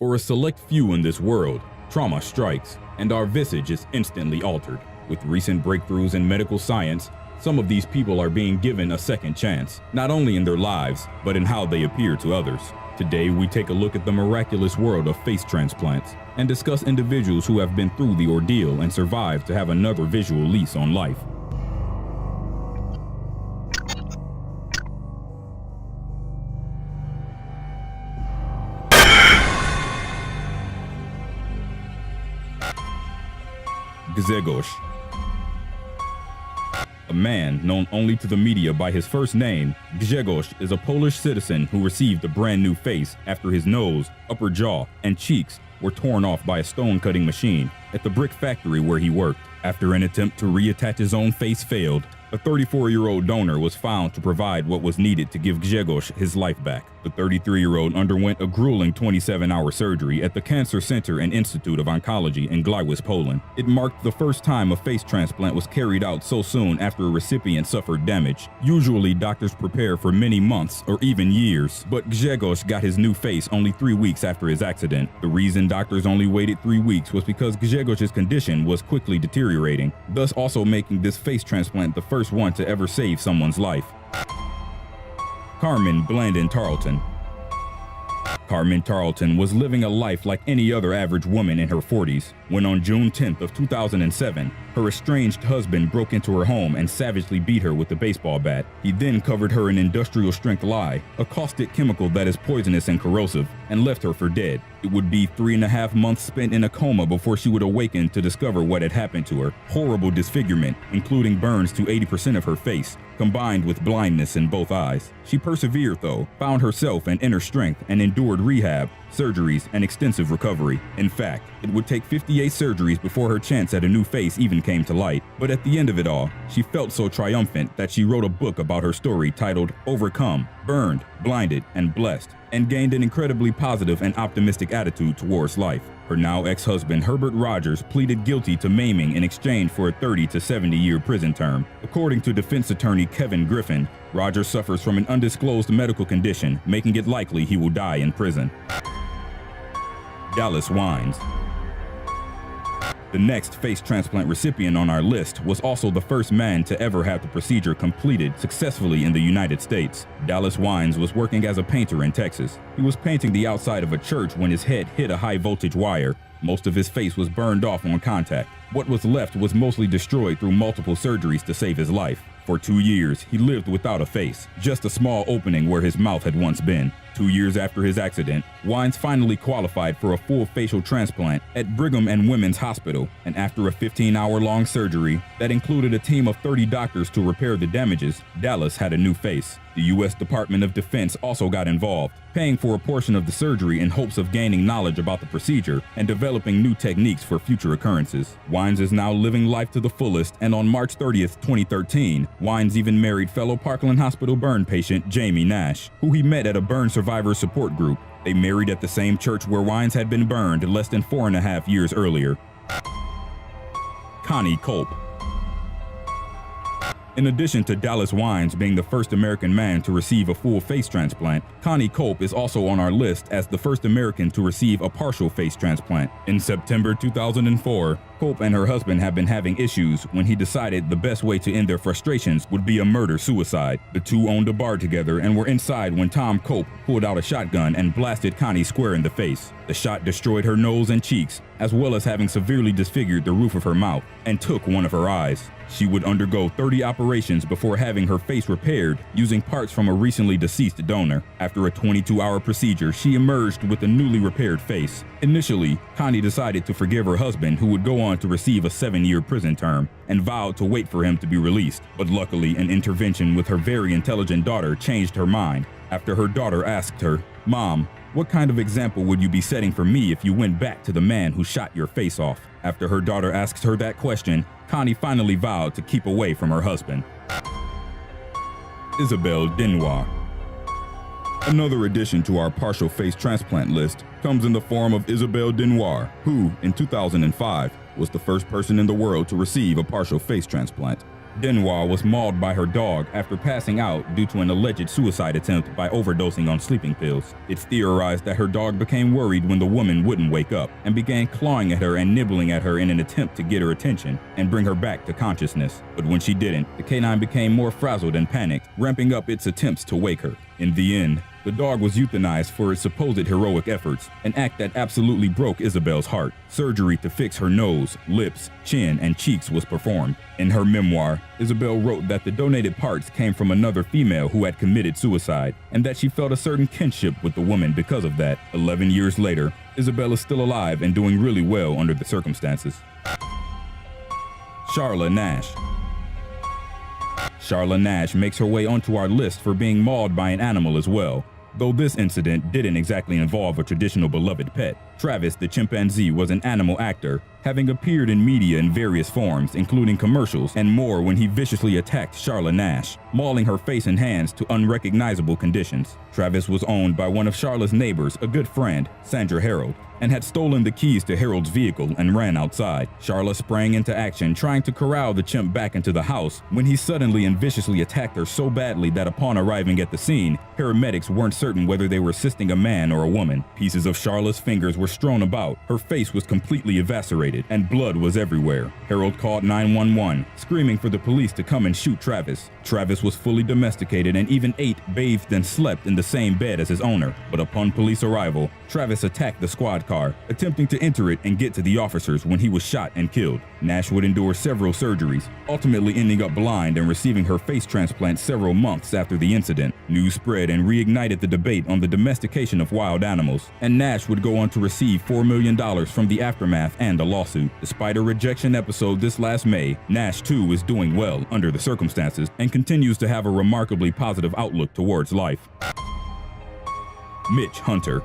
For a select few in this world, trauma strikes, and our visage is instantly altered. With recent breakthroughs in medical science, some of these people are being given a second chance, not only in their lives, but in how they appear to others. Today, we take a look at the miraculous world of face transplants and discuss individuals who have been through the ordeal and survived to have another visual lease on life. Grzegorz. A man known only to the media by his first name, Grzegorz is a Polish citizen who received a brand new face after his nose, upper jaw, and cheeks were torn off by a stone-cutting machine at the brick factory where he worked. After an attempt to reattach his own face failed, a 34-year-old donor was found to provide what was needed to give Grzegorz his life back. The 33-year-old underwent a grueling 27-hour surgery at the Cancer Center and Institute of Oncology in Gliwice, Poland. It marked the first time a face transplant was carried out so soon after a recipient suffered damage. Usually, doctors prepare for many months or even years, but Grzegorz got his new face only 3 weeks after his accident. The reason doctors only waited 3 weeks was because Grzegorz's condition was quickly deteriorating, thus also making this face transplant the first one to ever save someone's life. Carmen Blandon Tarleton. Carmen Tarleton was living a life like any other average woman in her 40s when on June 10th of 2007, her estranged husband broke into her home and savagely beat her with a baseball bat. He then covered her in industrial-strength lye, a caustic chemical that is poisonous and corrosive, and left her for dead. It would be 3.5 months spent in a coma before she would awaken to discover what had happened to her. Horrible disfigurement, including burns to 80% of her face, combined with blindness in both eyes. She persevered though, found herself and inner strength, and endured rehab, surgeries, and extensive recovery. In fact, it would take 58 surgeries before her chance at a new face even came to light. But at the end of it all, she felt so triumphant that she wrote a book about her story titled Overcome, Burned, Blinded, and Blessed, and gained an incredibly positive and optimistic attitude towards life. Her now ex-husband Herbert Rogers pleaded guilty to maiming in exchange for a 30 to 70-year prison term. According to defense attorney Kevin Griffin, Rogers suffers from an undisclosed medical condition, making it likely he will die in prison. Dallas Wines. The next face transplant recipient on our list was also the first man to ever have the procedure completed successfully in the United States. Dallas Wines was working as a painter in Texas. He was painting the outside of a church when his head hit a high-voltage wire. Most of his face was burned off on contact. What was left was mostly destroyed through multiple surgeries to save his life. For 2 years, he lived without a face, just a small opening where his mouth had once been. 2 years after his accident, Wines finally qualified for a full facial transplant at Brigham and Women's Hospital, and after a 15-hour-long surgery that included a team of 30 doctors to repair the damages, Dallas had a new face. The U.S. Department of Defense also got involved, paying for a portion of the surgery in hopes of gaining knowledge about the procedure and developing new techniques for future occurrences. Wines is now living life to the fullest, and on March 30th, 2013, Wines even married fellow Parkland Hospital burn patient Jamie Nash, who he met at a burn survivor support group. They married at the same church where Wines had been burned less than 4.5 years earlier. Connie Culp. In addition to Dallas Wines being the first American man to receive a full face transplant, Connie Culp is also on our list as the first American to receive a partial face transplant. In September 2004, Culp and her husband have been having issues when he decided the best way to end their frustrations would be a murder-suicide. The two owned a bar together and were inside when Tom Culp pulled out a shotgun and blasted Connie square in the face. The shot destroyed her nose and cheeks, as well as having severely disfigured the roof of her mouth and took one of her eyes. She would undergo 30 operations before having her face repaired using parts from a recently deceased donor. After a 22-hour procedure, she emerged with a newly repaired face. Initially, Connie decided to forgive her husband, who would go on to receive a 7-year prison term, and vowed to wait for him to be released. But luckily, an intervention with her very intelligent daughter changed her mind. After her daughter asked her, "Mom, what kind of example would you be setting for me if you went back to the man who shot your face off?" After her daughter asked her that question, Connie finally vowed to keep away from her husband. Isabelle Denoir. Another addition to our partial face transplant list comes in the form of Isabelle Denoir, who, in 2005, was the first person in the world to receive a partial face transplant. Denoir was mauled by her dog after passing out due to an alleged suicide attempt by overdosing on sleeping pills. It's theorized that her dog became worried when the woman wouldn't wake up and began clawing at her and nibbling at her in an attempt to get her attention and bring her back to consciousness. But when she didn't, the canine became more frazzled and panicked, ramping up its attempts to wake her. In the end, the dog was euthanized for its supposed heroic efforts, an act that absolutely broke Isabel's heart. Surgery to fix her nose, lips, chin, and cheeks was performed. In her memoir, Isabel wrote that the donated parts came from another female who had committed suicide, and that she felt a certain kinship with the woman because of that. 11 years later, Isabel is still alive and doing really well under the circumstances. Charla Nash. Charla Nash makes her way onto our list for being mauled by an animal as well, though this incident didn't exactly involve a traditional beloved pet. Travis the chimpanzee was an animal actor, having appeared in media in various forms, including commercials and more, when he viciously attacked Charla Nash, mauling her face and hands to unrecognizable conditions. Travis was owned by one of Charla's neighbors, a good friend, Sandra Harold, and had stolen the keys to Harold's vehicle and ran outside. Charla sprang into action, trying to corral the chimp back into the house, when he suddenly and viciously attacked her so badly that upon arriving at the scene, paramedics weren't certain whether they were assisting a man or a woman. Pieces of Charla's fingers were strewn about, her face was completely eviscerated, and blood was everywhere. Harold called 911, screaming for the police to come and shoot Travis. Travis was fully domesticated and even ate, bathed, and slept in the same bed as his owner. But upon police arrival, Travis attacked the squad car, attempting to enter it and get to the officers when he was shot and killed. Nash would endure several surgeries, ultimately ending up blind and receiving her face transplant several months after the incident. News spread and reignited the debate on the domestication of wild animals, and Nash would go on to receive $4 million from the aftermath and a lawsuit. Despite a rejection episode this last May, Nash too is doing well under the circumstances and continues to have a remarkably positive outlook towards life. Mitch Hunter.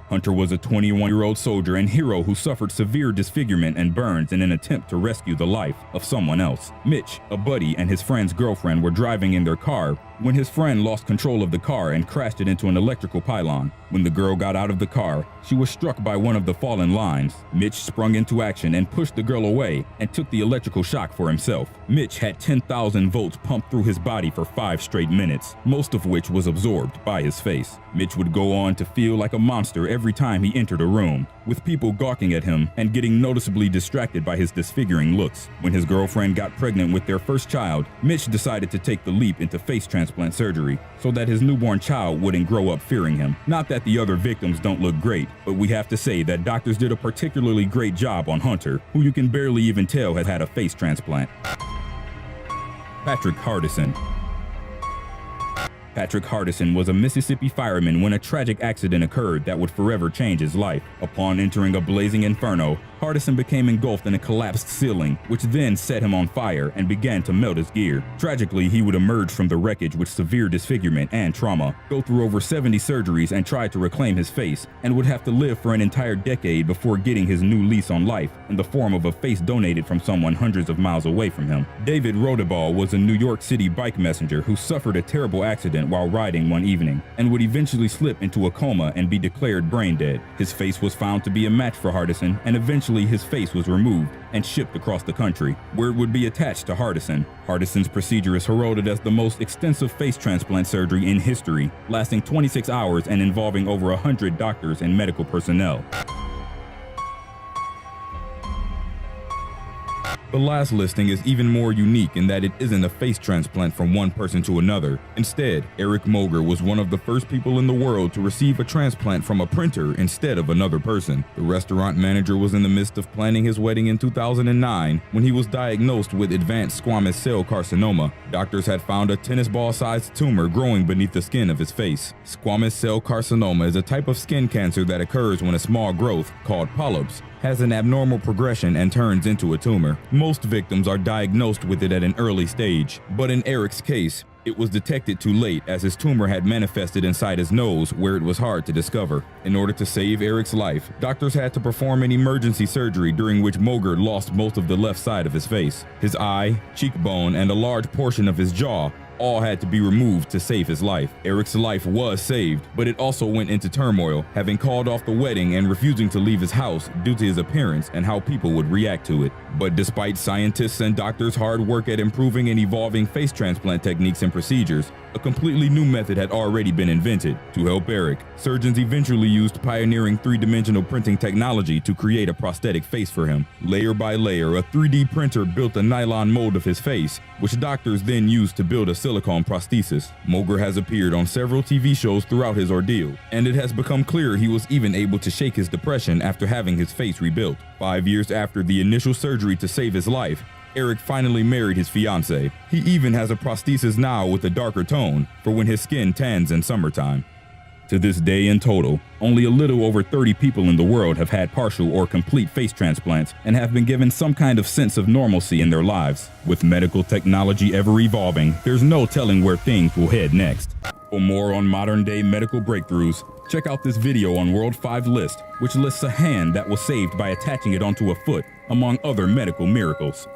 Hunter was a 21-year-old soldier and hero who suffered severe disfigurement and burns in an attempt to rescue the life of someone else. Mitch, a buddy, and his friend's girlfriend were driving in their car when his friend lost control of the car and crashed it into an electrical pylon. When the girl got out of the car, she was struck by one of the fallen lines. Mitch sprung into action and pushed the girl away and took the electrical shock for himself. Mitch had 10,000 volts pumped through his body for 5 straight minutes, most of which was absorbed by his face. Mitch would go on to feel like a monster every time he entered a room, with people gawking at him and getting noticeably distracted by his disfiguring looks. When his girlfriend got pregnant with their first child, Mitch decided to take the leap into face transplant surgery so that his newborn child wouldn't grow up fearing him. Not that the other victims don't look great, but we have to say that doctors did a particularly great job on Hunter, who you can barely even tell has had a face transplant. Patrick Hardison. Patrick Hardison was a Mississippi fireman when a tragic accident occurred that would forever change his life. Upon entering a blazing inferno, Hardison became engulfed in a collapsed ceiling, which then set him on fire and began to melt his gear. Tragically, he would emerge from the wreckage with severe disfigurement and trauma, go through over 70 surgeries and try to reclaim his face, and would have to live for an entire decade before getting his new lease on life in the form of a face donated from someone hundreds of miles away from him. David Rodeball was a New York City bike messenger who suffered a terrible accident while riding one evening and would eventually slip into a coma and be declared brain dead. His face was found to be a match for Hardison, and eventually his face was removed and shipped across the country, where it would be attached to Hardison. Hardison's procedure is heralded as the most extensive face transplant surgery in history, lasting 26 hours and involving over 100 doctors and medical personnel. The last listing is even more unique in that it isn't a face transplant from one person to another. Instead, Eric Moger was one of the first people in the world to receive a transplant from a printer instead of another person. The restaurant manager was in the midst of planning his wedding in 2009 when he was diagnosed with advanced squamous cell carcinoma. Doctors had found a tennis ball-sized tumor growing beneath the skin of his face. Squamous cell carcinoma is a type of skin cancer that occurs when a small growth, called polyps, has an abnormal progression and turns into a tumor. Most victims are diagnosed with it at an early stage, but in Eric's case, it was detected too late as his tumor had manifested inside his nose where it was hard to discover. In order to save Eric's life, doctors had to perform an emergency surgery during which Moger lost most of the left side of his face. His eye, cheekbone, and a large portion of his jaw All had to be removed to save his life. Eric's life was saved, but it also went into turmoil, having called off the wedding and refusing to leave his house due to his appearance and how people would react to it. But despite scientists and doctors' hard work at improving and evolving face transplant techniques and procedures, a completely new method had already been invented. To help Eric, surgeons eventually used pioneering three-dimensional printing technology to create a prosthetic face for him. Layer by layer, a 3D printer built a nylon mold of his face, which doctors then used to build a silicone prosthesis. Moger has appeared on several TV shows throughout his ordeal, and it has become clear he was even able to shake his depression after having his face rebuilt. 5 years after the initial surgery to save his life, Eric finally married his fiancée. He even has a prosthesis now with a darker tone for when his skin tans in summertime. To this day in total, only a little over 30 people in the world have had partial or complete face transplants and have been given some kind of sense of normalcy in their lives. With medical technology ever evolving, there's no telling where things will head next. For more on modern-day medical breakthroughs, check out this video on World 5 List, which lists a hand that was saved by attaching it onto a foot, among other medical miracles.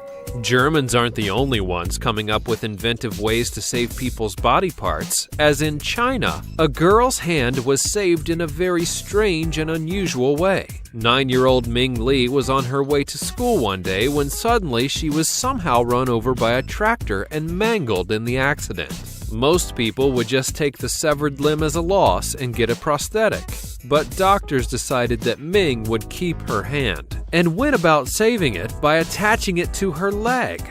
Germans aren't the only ones coming up with inventive ways to save people's body parts, as in China, a girl's hand was saved in a very strange and unusual way. 9-year-old Ming Li was on her way to school one day when suddenly she was somehow run over by a tractor and mangled in the accident. Most people would just take the severed limb as a loss and get a prosthetic, but doctors decided that Ming would keep her hand and went about saving it by attaching it to her leg.